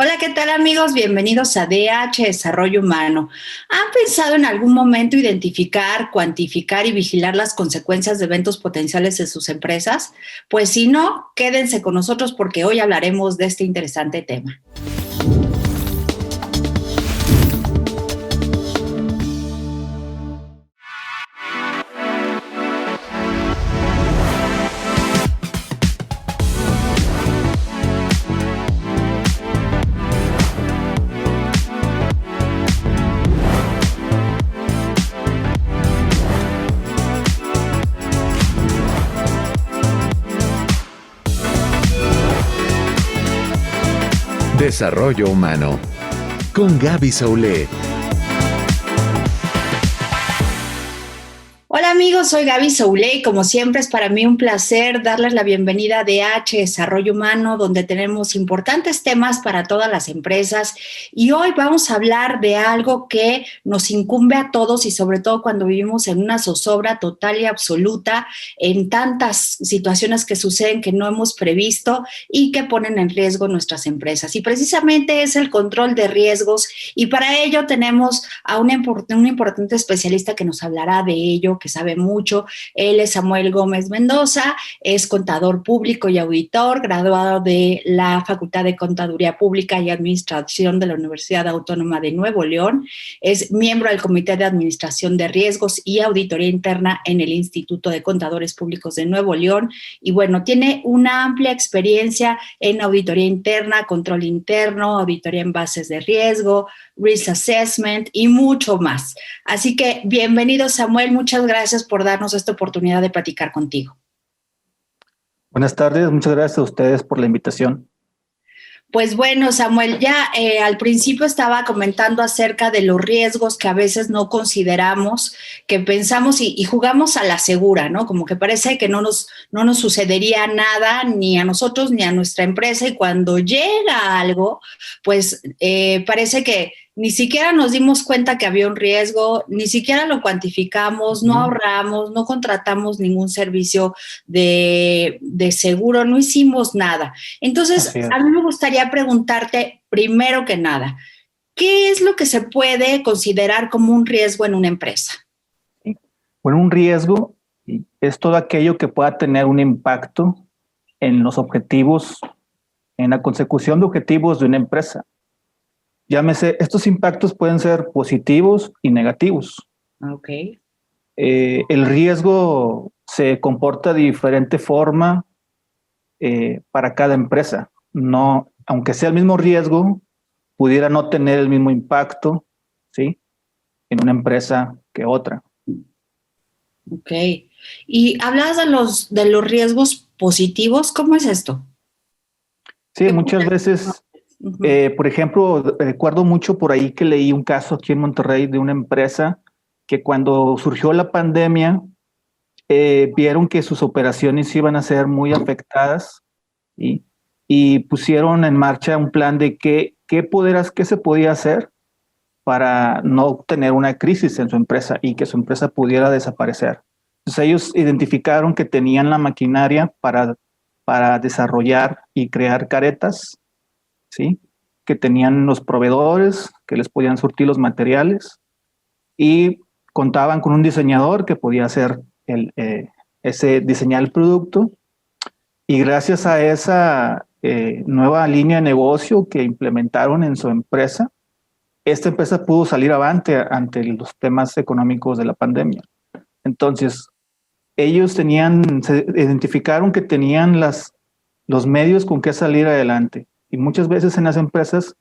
Hola, ¿qué tal amigos? Bienvenidos a DH Desarrollo Humano. ¿Han pensado en algún momento identificar, cuantificar y vigilar las consecuencias de eventos potenciales de sus empresas? Pues si no, quédense con nosotros porque hoy hablaremos de este interesante tema. Desarrollo Humano con Gaby Soule. Hola amigos, soy Gaby Soule y como siempre es para mí un placer darles la bienvenida a DH Desarrollo Humano, donde tenemos importantes temas para todas las empresas y hoy vamos a hablar de algo que nos incumbe a todos y sobre todo cuando vivimos en una zozobra total y absoluta, en tantas situaciones que suceden que no hemos previsto y que ponen en riesgo nuestras empresas. Y precisamente es el control de riesgos y para ello tenemos a un importante especialista que nos hablará de ello, que sabe mucho. Él es Samuel Gómez Mendoza, es contador público y auditor, graduado de la Facultad de Contaduría Pública y Administración de la Universidad Autónoma de Nuevo León, es miembro del Comité de Administración de Riesgos y Auditoría Interna en el Instituto de Contadores Públicos de Nuevo León y bueno, tiene una amplia experiencia en auditoría interna, control interno, auditoría en bases de riesgo, risk assessment y mucho más. Así que bienvenido Samuel, muchas gracias por darnos esta oportunidad de platicar contigo. Buenas tardes, muchas gracias a ustedes por la invitación. Pues bueno, Samuel, ya al principio estaba comentando acerca de los riesgos que a veces no consideramos, que pensamos y jugamos a la segura, ¿no? Como que parece que no nos sucedería nada ni a nosotros ni a nuestra empresa y cuando llega algo, pues parece que ni siquiera nos dimos cuenta que había un riesgo, ni siquiera lo cuantificamos, no ahorramos, no contratamos ningún servicio de seguro, no hicimos nada. Entonces, a mí me gustaría preguntarte, primero que nada, ¿qué es lo que se puede considerar como un riesgo en una empresa? Bueno, un riesgo es todo aquello que pueda tener un impacto en los objetivos, en la consecución de objetivos de una empresa. Llámese, estos impactos pueden ser positivos y negativos. Ok. El riesgo se comporta de diferente forma para cada empresa. No, aunque sea el mismo riesgo, pudiera no tener el mismo impacto, ¿sí?, en una empresa que otra. Ok. Y hablabas de los riesgos positivos, ¿cómo es esto? Sí, muchas veces, por ejemplo, recuerdo mucho por ahí que leí un caso aquí en Monterrey de una empresa que cuando surgió la pandemia, vieron que sus operaciones iban a ser muy afectadas y pusieron en marcha un plan de qué se podía hacer para no tener una crisis en su empresa y que su empresa pudiera desaparecer. Entonces ellos identificaron que tenían la maquinaria para desarrollar y crear caretas, ¿sí?, que tenían los proveedores, que les podían surtir los materiales y contaban con un diseñador que podía hacer diseñar el producto. Y gracias a esa nueva línea de negocio que implementaron en su empresa, esta empresa pudo salir avante ante los temas económicos de la pandemia. Entonces, ellos se identificaron que tenían los medios con que salir adelante. Y muchas veces en las empresas,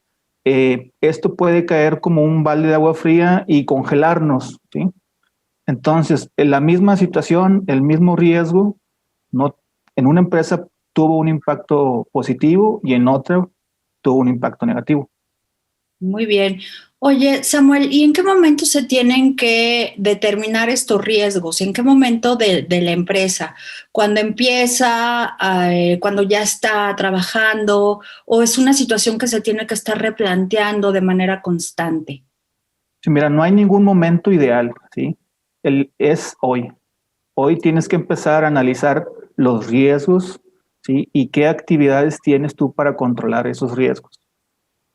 esto puede caer como un balde de agua fría y congelarnos, ¿sí? Entonces, en la misma situación, el mismo riesgo, en una empresa tuvo un impacto positivo y en otra tuvo un impacto negativo. Muy bien. Oye, Samuel, ¿y en qué momento se tienen que determinar estos riesgos? ¿En qué momento de la empresa? ¿Cuando empieza, cuando ya está trabajando o es una situación que se tiene que estar replanteando de manera constante? Sí, mira, no hay ningún momento ideal, ¿sí? Es hoy. Hoy tienes que empezar a analizar los riesgos, ¿sí?, y qué actividades tienes tú para controlar esos riesgos.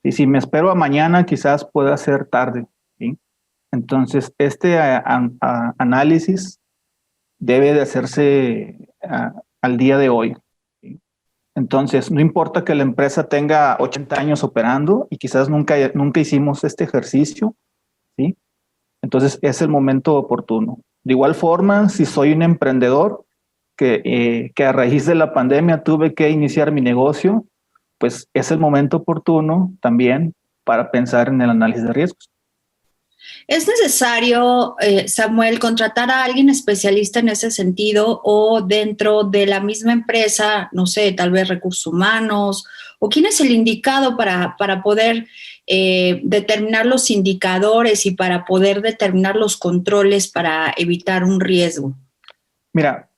Y si me espero a mañana, quizás pueda ser tarde, ¿sí? Entonces, este análisis debe de hacerse al día de hoy, ¿sí? Entonces, no importa que la empresa tenga 80 años operando y quizás nunca hicimos este ejercicio, ¿sí? Entonces, es el momento oportuno. De igual forma, si soy un emprendedor que a raíz de la pandemia tuve que iniciar mi negocio, pues es el momento oportuno también para pensar en el análisis de riesgos. ¿Es necesario, Samuel, contratar a alguien especialista en ese sentido o dentro de la misma empresa, no sé, tal vez recursos humanos, o quién es el indicado para poder determinar los indicadores y para poder determinar los controles para evitar un riesgo? Mira,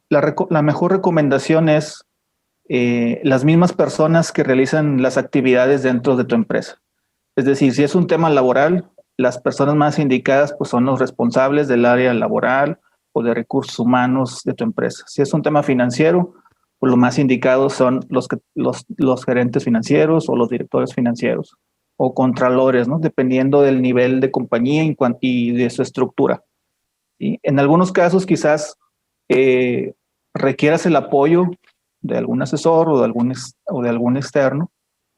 la mejor recomendación es las mismas personas que realizan las actividades dentro de tu empresa. Es decir, si es un tema laboral, las personas más indicadas pues, son los responsables del área laboral o de recursos humanos de tu empresa. Si es un tema financiero, pues los más indicados son los gerentes financieros o los directores financieros o contralores, ¿no? Dependiendo del nivel de compañía y de su estructura. ¿Sí? En algunos casos quizás requieras el apoyo de algún asesor o de algún externo,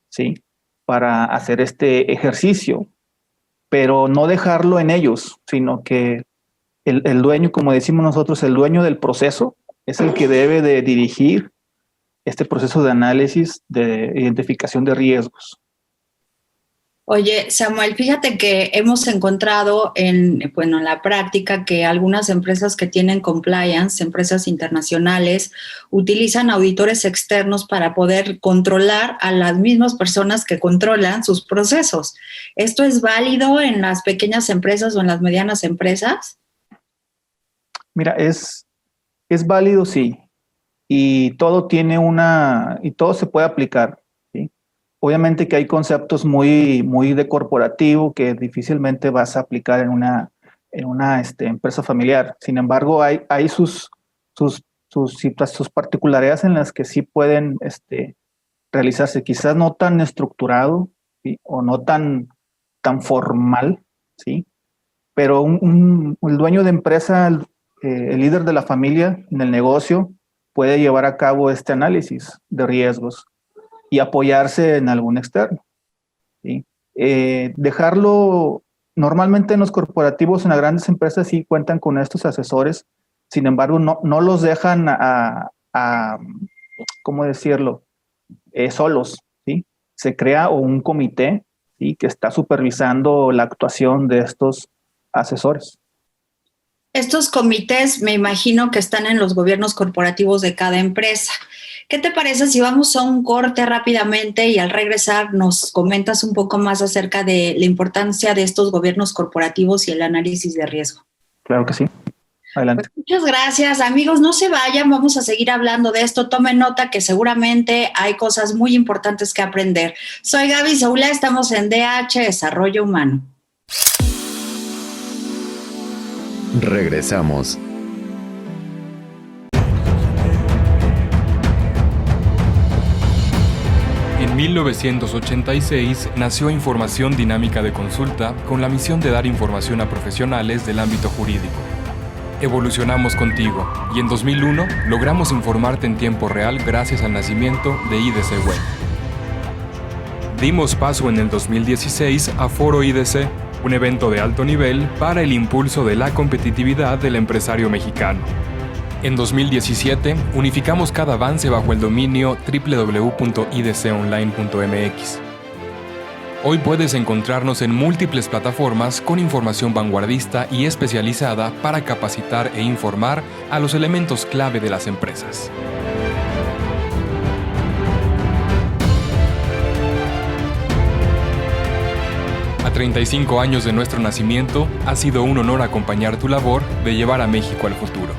¿sí? Para hacer este ejercicio, pero no dejarlo en ellos, sino que el dueño, como decimos nosotros, el dueño del proceso es el que debe de dirigir este proceso de análisis de identificación de riesgos. Oye, Samuel, fíjate que hemos encontrado en la práctica que algunas empresas que tienen compliance, empresas internacionales, utilizan auditores externos para poder controlar a las mismas personas que controlan sus procesos. ¿Esto es válido en las pequeñas empresas o en las medianas empresas? Mira, es válido, sí, y todo se puede aplicar. Obviamente que hay conceptos muy de corporativo que difícilmente vas a aplicar en una empresa familiar. Sin embargo, hay sus particularidades en las que sí pueden realizarse, quizás no tan estructurado, ¿sí? O no tan formal, ¿sí? Pero el dueño de empresa, el líder de la familia en el negocio, puede llevar a cabo este análisis de riesgos y apoyarse en algún externo, ¿sí? Normalmente en los corporativos, en las grandes empresas sí cuentan con estos asesores, sin embargo no los dejan ¿cómo decirlo? Solos, ¿sí? Se crea un comité, ¿sí? Que está supervisando la actuación de estos asesores. Estos comités me imagino que están en los gobiernos corporativos de cada empresa. ¿Qué te parece si vamos a un corte rápidamente y al regresar nos comentas un poco más acerca de la importancia de estos gobiernos corporativos y el análisis de riesgo? Claro que sí. Adelante. Pues muchas gracias, amigos. No se vayan, vamos a seguir hablando de esto. Tomen nota que seguramente hay cosas muy importantes que aprender. Soy Gaby Saulé, estamos en DH Desarrollo Humano. Regresamos. En 1986 nació Información Dinámica de Consulta con la misión de dar información a profesionales del ámbito jurídico. Evolucionamos contigo y en 2001 logramos informarte en tiempo real gracias al nacimiento de IDC Web. Dimos paso en el 2016 a Foro IDC, un evento de alto nivel para el impulso de la competitividad del empresario mexicano. En 2017, unificamos cada avance bajo el dominio www.idconline.mx. Hoy puedes encontrarnos en múltiples plataformas con información vanguardista y especializada para capacitar e informar a los elementos clave de las empresas. A 35 años de nuestro nacimiento, ha sido un honor acompañar tu labor de llevar a México al futuro.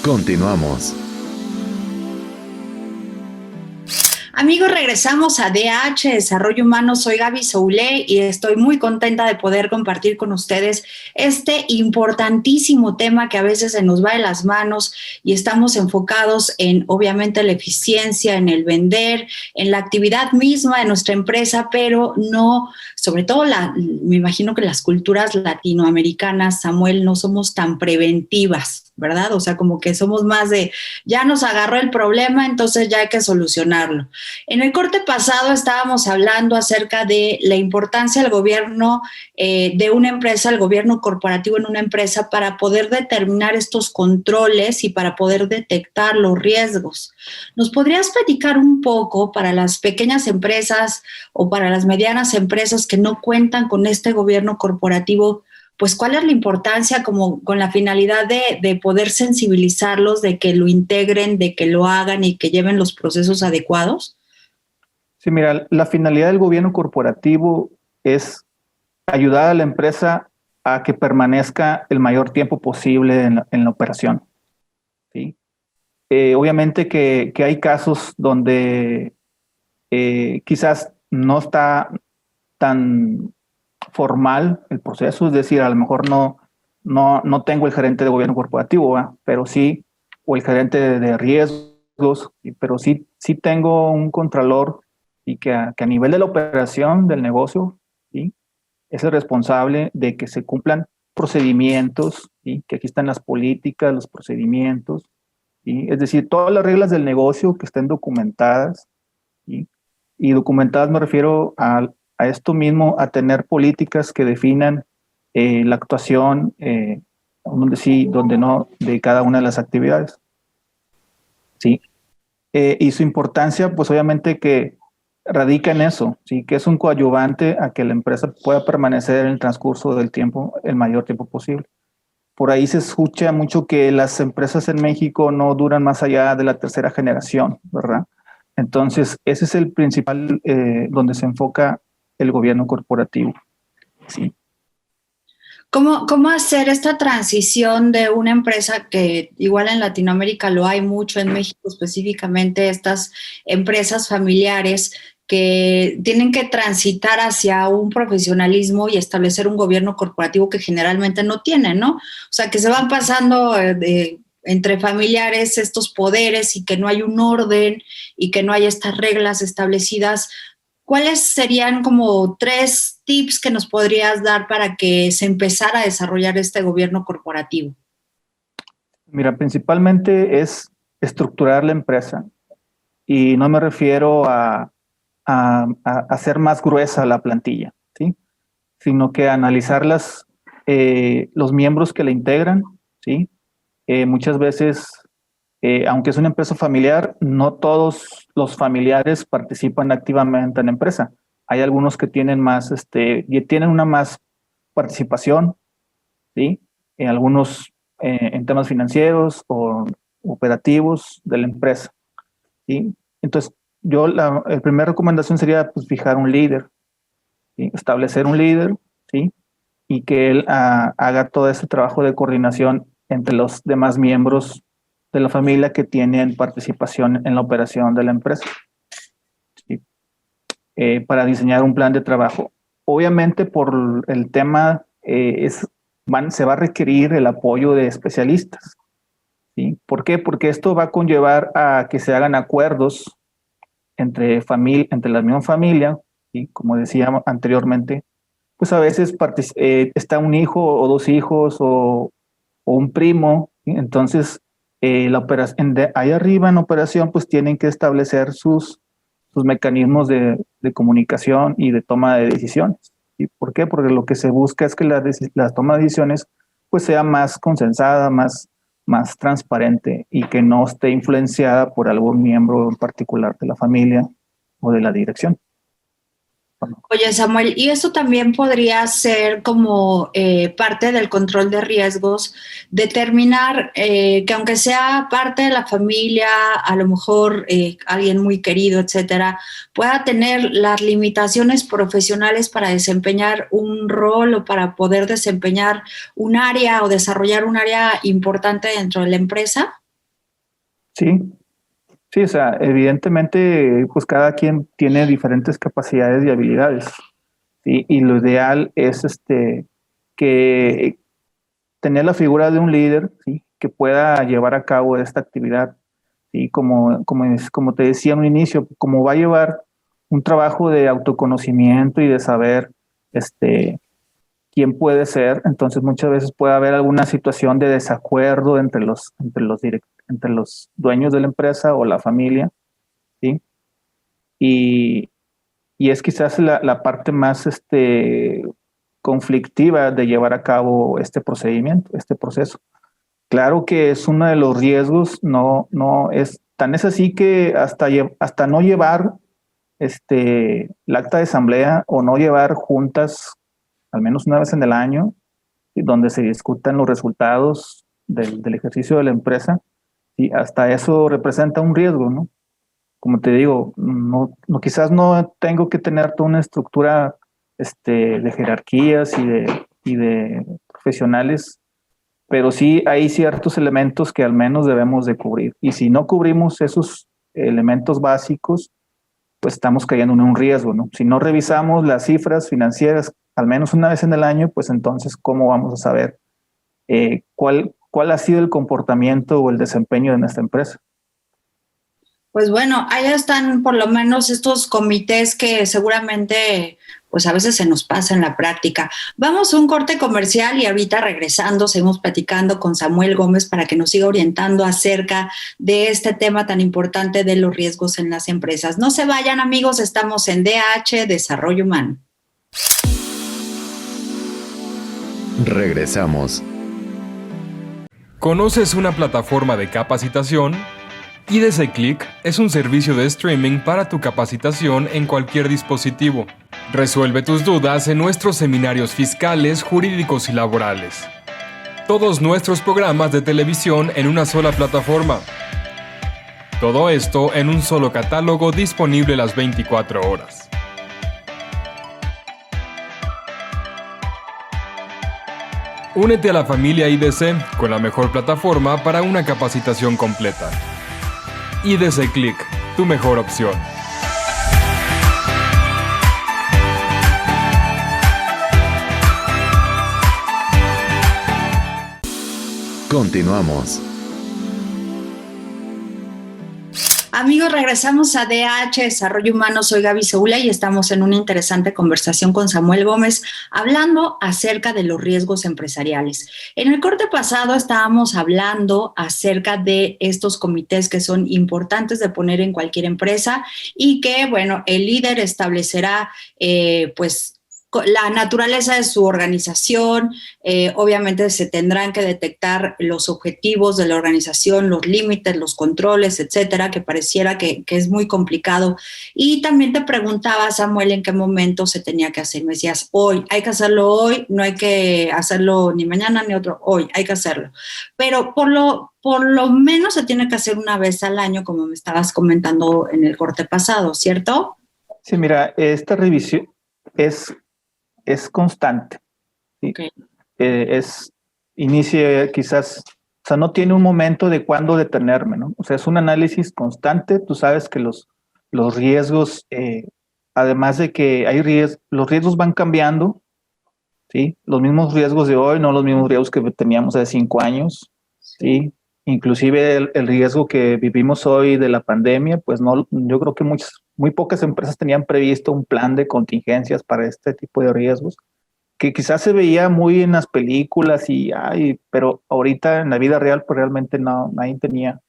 Continuamos. Amigos, regresamos a DH, Desarrollo Humano. Soy Gaby Soule y estoy muy contenta de poder compartir con ustedes este importantísimo tema que a veces se nos va de las manos y estamos enfocados en, obviamente, la eficiencia, en el vender, en la actividad misma de nuestra empresa, pero no, sobre todo me imagino que las culturas latinoamericanas, Samuel, no somos tan preventivas, ¿verdad? O sea, como que somos más de, ya nos agarró el problema, entonces ya hay que solucionarlo. En el corte pasado estábamos hablando acerca de la importancia del gobierno de una empresa, el gobierno corporativo en una empresa para poder determinar estos controles y para poder detectar los riesgos. ¿Nos podrías platicar un poco para las pequeñas empresas o para las medianas empresas que no cuentan con este gobierno corporativo? Pues, ¿cuál es la importancia como con la finalidad de poder sensibilizarlos, de que lo integren, de que lo hagan y que lleven los procesos adecuados? Sí, mira, la finalidad del gobierno corporativo es ayudar a la empresa a que permanezca el mayor tiempo posible en la operación. ¿Sí? Obviamente que hay casos donde quizás no está tan formal el proceso, es decir, a lo mejor no tengo el gerente de gobierno corporativo, ¿verdad? Pero sí, o el gerente de riesgos, pero sí tengo un contralor y que a nivel de la operación del negocio, ¿sí? Es el responsable de que se cumplan procedimientos, ¿sí? Que aquí están las políticas, los procedimientos, ¿sí? Es decir, todas las reglas del negocio que estén documentadas, ¿sí? Y documentadas me refiero a esto mismo, a tener políticas que definan la actuación, donde sí, donde no, de cada una de las actividades. ¿Sí? Y su importancia, pues obviamente que radica en eso, ¿sí? Que es un coadyuvante a que la empresa pueda permanecer en el transcurso del tiempo, el mayor tiempo posible. Por ahí se escucha mucho que las empresas en México no duran más allá de la tercera generación, ¿verdad? Entonces, ese es el principal donde se enfoca el gobierno corporativo. Sí. ¿Cómo hacer esta transición de una empresa que igual en Latinoamérica lo hay mucho, en México específicamente, estas empresas familiares que tienen que transitar hacia un profesionalismo y establecer un gobierno corporativo que generalmente no tienen, ¿no? O sea, que se van pasando entre familiares estos poderes y que no hay un orden y que no hay estas reglas establecidas? ¿Cuáles serían como 3 tips que nos podrías dar para que se empezara a desarrollar este gobierno corporativo? Mira, principalmente es estructurar la empresa y no me refiero a hacer más gruesa la plantilla, ¿sí? Sino que analizar los miembros que la integran, ¿sí? Muchas veces, aunque es una empresa familiar, no todos los familiares participan activamente en la empresa. Hay algunos que tienen más, tienen una más participación, ¿sí? Algunos en temas financieros o operativos de la empresa, ¿sí? Entonces, la primera recomendación sería pues, fijar un líder, ¿sí? Establecer un líder, ¿sí? Y que él haga todo ese trabajo de coordinación entre los demás miembros de la familia que tienen participación en la operación de la empresa, ¿sí? Para diseñar un plan de trabajo. Obviamente por el tema se va a requerir el apoyo de especialistas, ¿sí? ¿Por qué? Porque esto va a conllevar a que se hagan acuerdos entre la misma familia, ¿sí? Como decía anteriormente, pues a veces está un hijo o 2 hijos o un primo, ¿sí? Entonces la operación ahí arriba en operación pues tienen que establecer sus mecanismos de comunicación y de toma de decisiones. ¿Y por qué? Porque lo que se busca es que la toma de decisiones pues sea más consensada, más transparente y que no esté influenciada por algún miembro en particular de la familia o de la dirección. Oye, Samuel, y eso también podría ser como parte del control de riesgos, determinar que aunque sea parte de la familia, a lo mejor alguien muy querido, etcétera, pueda tener las limitaciones profesionales para desempeñar un rol o para poder desempeñar un área o desarrollar un área importante dentro de la empresa. Sí, Sí, o sea, evidentemente, pues cada quien tiene diferentes capacidades y habilidades, ¿sí? Y lo ideal es que tener la figura de un líder, ¿sí? Que pueda llevar a cabo esta actividad, ¿sí? Como te decía en un inicio, como va a llevar un trabajo de autoconocimiento y de saber quién puede ser, entonces muchas veces puede haber alguna situación de desacuerdo entre los dueños de la empresa o la familia, ¿sí? Y, y es quizás la parte más conflictiva de llevar a cabo este procedimiento, este proceso. Claro que es uno de los riesgos, no es tan es así que hasta no llevar el acta de asamblea o no llevar juntas al menos una vez en el año, donde se discutan los resultados del ejercicio de la empresa, y hasta eso representa un riesgo, ¿no? Como te digo, quizás no tengo que tener toda una estructura de jerarquías y de profesionales, pero sí hay ciertos elementos que al menos debemos de cubrir. Y si no cubrimos esos elementos básicos, pues estamos cayendo en un riesgo, ¿no? Si no revisamos las cifras financieras al menos una vez en el año, pues entonces, ¿cómo vamos a saber cuál ha sido el comportamiento o el desempeño de nuestra empresa? Pues bueno, allá están por lo menos estos comités que seguramente pues a veces se nos pasa en la práctica. Vamos a un corte comercial y ahorita regresando seguimos platicando con Samuel Gómez para que nos siga orientando acerca de este tema tan importante de los riesgos en las empresas. No se vayan, amigos, estamos en DH Desarrollo Humano. Regresamos. ¿Conoces una plataforma de capacitación? IDC Click es un servicio de streaming para tu capacitación en cualquier dispositivo. Resuelve tus dudas en nuestros seminarios fiscales, jurídicos y laborales. Todos nuestros programas de televisión en una sola plataforma. Todo esto en un solo catálogo disponible las 24 horas. Únete a la familia IDC con la mejor plataforma para una capacitación completa. IDC Click, tu mejor opción. Continuamos. Amigos, regresamos a DH Desarrollo Humano. Soy Gaby Saula y estamos en una interesante conversación con Samuel Gómez hablando acerca de los riesgos empresariales. En el corte pasado estábamos hablando acerca de estos comités que son importantes de poner en cualquier empresa y que, bueno, el líder establecerá, pues, la naturaleza de su organización. Obviamente se tendrán que detectar los objetivos de la organización, los límites, los controles, etcétera, que pareciera que es muy complicado. Y también te preguntaba, Samuel, en qué momento se tenía que hacer. Me decías, hoy, hay que hacerlo hoy, no hay que hacerlo ni mañana ni otro, hoy, hay que hacerlo. Pero por lo menos se tiene que hacer una vez al año, como me estabas comentando en el corte pasado, ¿cierto? Sí, mira, esta revisión es constante. ¿Sí? Okay. Inicia quizás, o sea, no tiene un momento de cuándo detenerme, ¿no? O sea, es un análisis constante. Tú sabes que los riesgos, además de que los riesgos van cambiando, ¿sí? Los mismos riesgos de hoy, no los mismos riesgos que teníamos hace 5 años, ¿sí? Inclusive el riesgo que vivimos hoy de la pandemia, pues no, yo creo que muy pocas empresas tenían previsto un plan de contingencias para este tipo de riesgos, que quizás se veía muy en las películas pero ahorita en la vida real pues realmente nadie tenía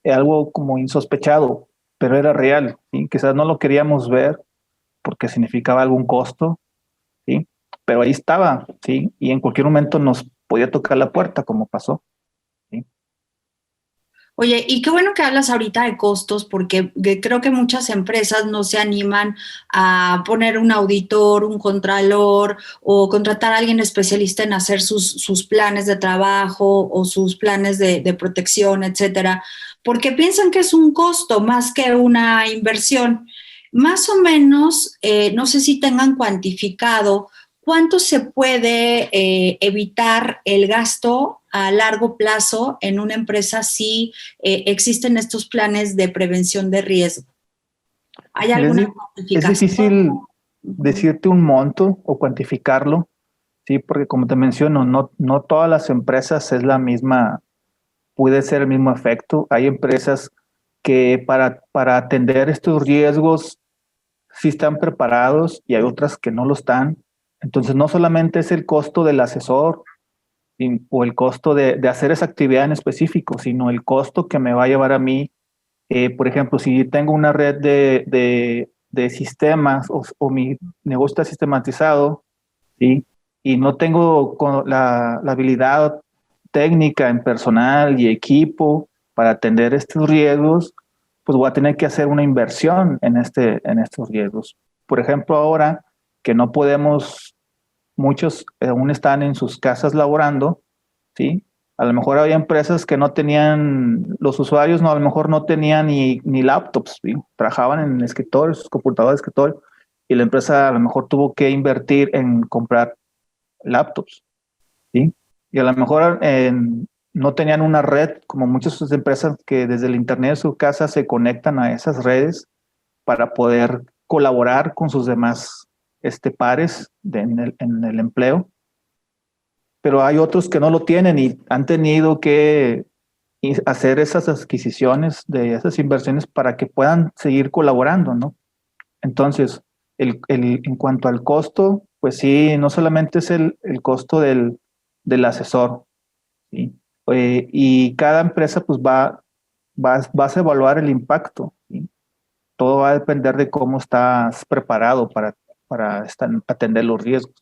algo como insospechado, pero era real, ¿sí? Quizás no lo queríamos ver porque significaba algún costo, ¿sí? Pero ahí estaba, ¿sí? Y en cualquier momento nos podía tocar la puerta, como pasó. Oye, y qué bueno que hablas ahorita de costos, porque creo que muchas empresas no se animan a poner un auditor, un contralor o contratar a alguien especialista en hacer sus planes de trabajo o sus planes de protección, etcétera, porque piensan que es un costo más que una inversión. Más o menos, no sé si tengan cuantificado ¿cuánto se puede evitar el gasto a largo plazo en una empresa si existen estos planes de prevención de riesgo? ¿Hay alguna cuantificación? Es difícil decirte un monto o cuantificarlo, sí, porque como te menciono, no todas las empresas es la misma, puede ser el mismo efecto. Hay empresas que para atender estos riesgos sí están preparados y hay otras que no lo están. Entonces, no solamente es el costo del asesor o el costo de hacer esa actividad en específico, sino el costo que me va a llevar a mí. Por ejemplo, si tengo una red de sistemas o mi negocio está sistematizado, ¿sí? Y no tengo la habilidad técnica en personal y equipo para atender estos riesgos, pues voy a tener que hacer una inversión en estos riesgos. Por ejemplo, ahora que no podemos, muchos aún están en sus casas laborando, ¿sí? A lo mejor había empresas que no tenían, los usuarios a lo mejor no tenían ni laptops, ¿sí? Trabajaban en escritorios, computadores de escritorio, y la empresa a lo mejor tuvo que invertir en comprar laptops, ¿sí? Y a lo mejor no tenían una red, como muchas empresas que desde el internet de su casa se conectan a esas redes para poder colaborar con sus demás pares en el empleo. Pero hay otros que no lo tienen y han tenido que hacer esas adquisiciones de esas inversiones para que puedan seguir colaborando, ¿no? Entonces, en cuanto al costo, pues sí, no solamente es el costo del asesor, ¿sí? Y cada empresa pues vas a evaluar el impacto, ¿sí? Todo va a depender de cómo estás preparado para atender los riesgos.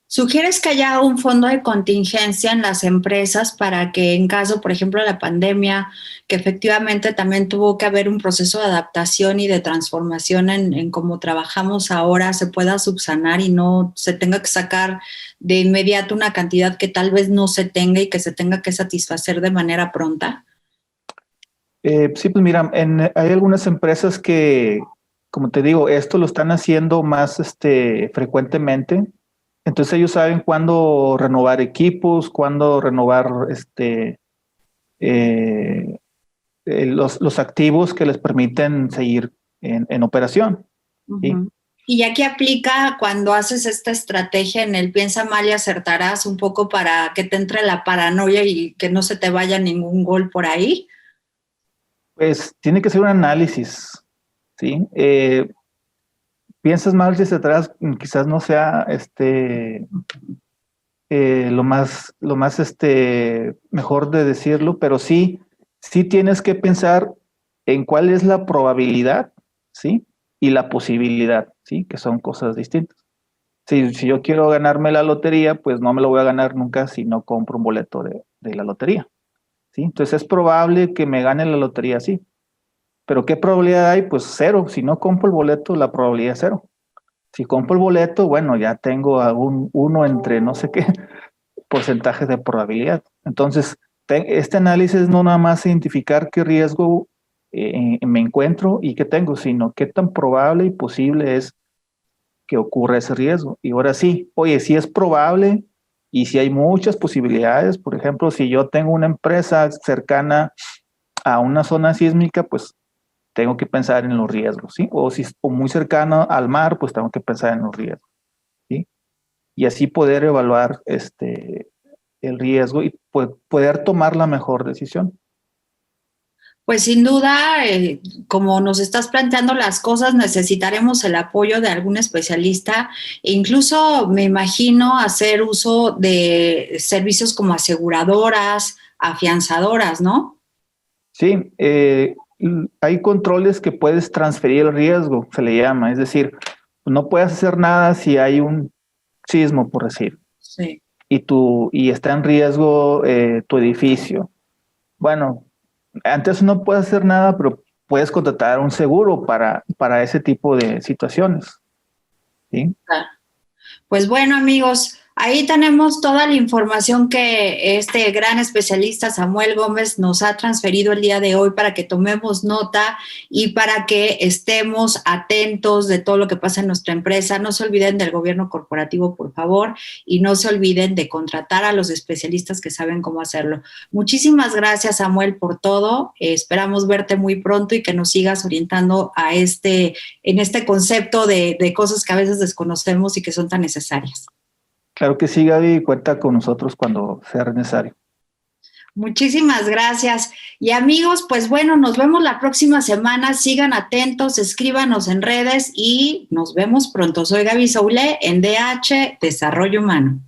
¿Sugieres que haya un fondo de contingencia en las empresas para que en caso, por ejemplo, de la pandemia, que efectivamente también tuvo que haber un proceso de adaptación y de transformación en cómo trabajamos ahora, se pueda subsanar y no se tenga que sacar de inmediato una cantidad que tal vez no se tenga y que se tenga que satisfacer de manera pronta? Sí, pues mira, hay algunas empresas que, como te digo, esto lo están haciendo más frecuentemente. Entonces ellos saben cuándo renovar equipos, cuándo renovar los activos que les permiten seguir en operación. ¿Sí? Y aquí aplica cuando haces esta estrategia en el piensa mal y acertarás un poco para que te entre la paranoia y que no se te vaya ningún gol por ahí. Pues tiene que ser un análisis, ¿sí? Piensas mal desde atrás, quizás no sea lo más mejor de decirlo, pero sí tienes que pensar en cuál es la probabilidad, ¿sí? Y la posibilidad, ¿sí? Que son cosas distintas. Si yo quiero ganarme la lotería, pues no me lo voy a ganar nunca si no compro un boleto de la lotería, ¿sí? Entonces es probable que me gane la lotería, sí. Pero ¿qué probabilidad hay? Pues cero. Si no compro el boleto, la probabilidad es cero. Si compro el boleto, bueno, ya tengo uno entre no sé qué porcentajes de probabilidad. Entonces, este análisis no nada más identificar qué riesgo me encuentro y qué tengo, sino qué tan probable y posible es que ocurra ese riesgo. Y ahora sí, oye, si es probable y si hay muchas posibilidades, por ejemplo, si yo tengo una empresa cercana a una zona sísmica, pues tengo que pensar en los riesgos, ¿sí? O si es muy cercano al mar, pues tengo que pensar en los riesgos, ¿sí? Y así poder evaluar el riesgo y poder tomar la mejor decisión. Pues sin duda, como nos estás planteando las cosas, necesitaremos el apoyo de algún especialista e incluso me imagino hacer uso de servicios como aseguradoras, afianzadoras, ¿no? Sí, hay controles que puedes transferir el riesgo, se le llama, es decir, no puedes hacer nada si hay un sismo, por decir. Sí. Y está en riesgo tu edificio. Bueno, antes no puedes hacer nada, pero puedes contratar un seguro para ese tipo de situaciones. ¿Sí? Pues bueno, amigos, Ahí tenemos toda la información que este gran especialista Samuel Gómez nos ha transferido el día de hoy para que tomemos nota y para que estemos atentos de todo lo que pasa en nuestra empresa. No se olviden del gobierno corporativo, por favor, y no se olviden de contratar a los especialistas que saben cómo hacerlo. Muchísimas gracias, Samuel, por todo. Esperamos verte muy pronto y que nos sigas orientando en este concepto de cosas que a veces desconocemos y que son tan necesarias. Claro que sí, Gaby, cuenta con nosotros cuando sea necesario. Muchísimas gracias. Y amigos, pues bueno, nos vemos la próxima semana. Sigan atentos, escríbanos en redes y nos vemos pronto. Soy Gaby Soule en DH Desarrollo Humano.